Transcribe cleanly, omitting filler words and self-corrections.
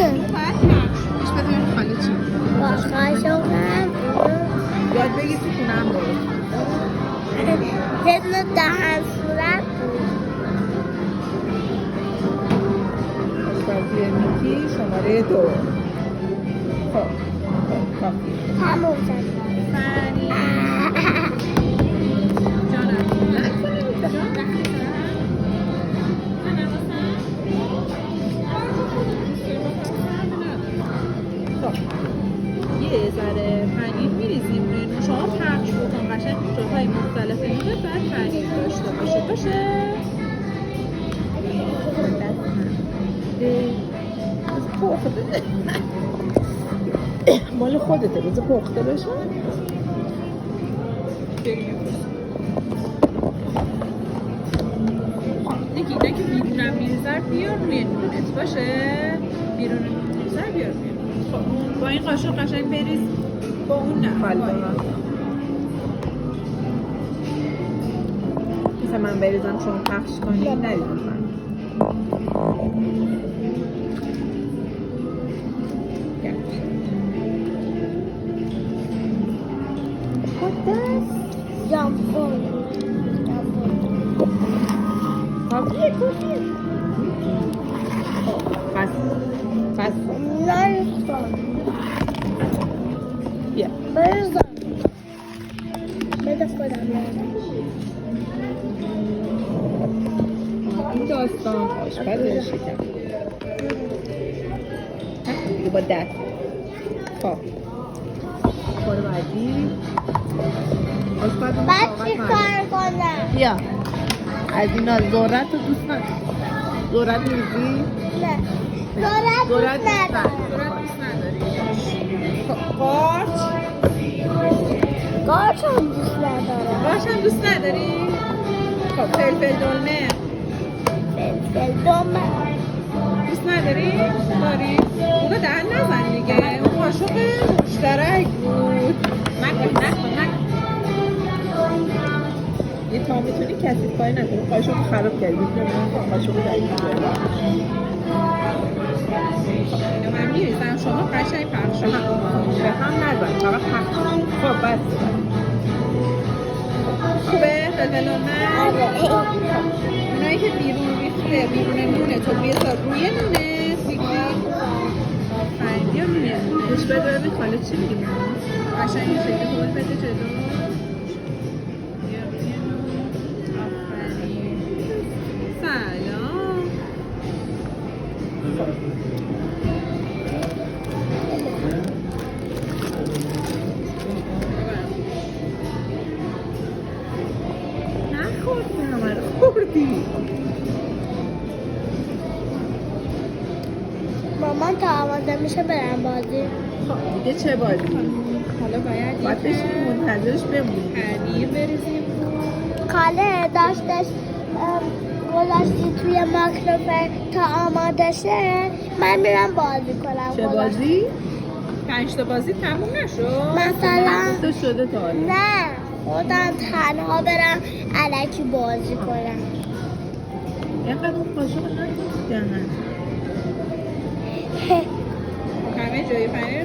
باید ترشونش بذاریم خاله چی یاد بگی تو خونم برو بدون دهن صورت آشپزی میکی شماره 2 خب تموم شد فنی جانم یه ذره پنیر میریزیم روی نون شما پخش بکن قشنگ جاهای مختلف نونه بعد پنیر داشته باشه پخته مال خودته بذار پخته بشه یکی اینا که بیرونم میریزر بیار روی نونت باشه بیرون نون میریزر بیار روی نونت خب با این قاشق قشنگ بریز با اون نه مثل من بریزم شما پخش کنی نریزم من کافیه پس بیا بده خودم این داستان آشپز شکم با دست خب کار بعدی آشپز بعد چی کار کنم؟ بیا از اینا ذرت رو دوست نداری؟ ذرت میریزی؟ نه ذرت دوست نداری قارچ قارچ هم دوست ندارم قارچ هم دوست نداری؟ خب فلفل دلمه دوست نداری؟ داری؟ اونو دهن نزن دیگه اون قاشق مشترک بود نکن یه تا میتونی کسی کاری نکنی قاشق خراب کردی من قاشق داریم اینو من میریزم شما قشنگ پخش به هم نزن فقط پخش خب بس خوبه فلفل دلمه اونایی که بیرون ریخته بیرون نونه تو بیزار روی نونه سیگار آفرین بیا روی نونه گوش بده ببین خاله چی میگه قشنگ یه شکل هول بده جلو بیا روی نون آفرین سلام نخوردی همه رو خوردی مامان تا آماده میشه برم بازی خب دیگه چه بازی حالا باید بشینیم منتظرش بمونیم پنیر بریزیم خاله داشتش گذاشتی توی مایکروفر تا آماده شه من میرم بازی کنم چه بازی؟ 5 تا بازی تموم نشد؟ مثلا تا شده تا حالا نه خودم تنها برم الکی بازی کنم اینقدر اون قاشق نکنید دهن همه جای پنیر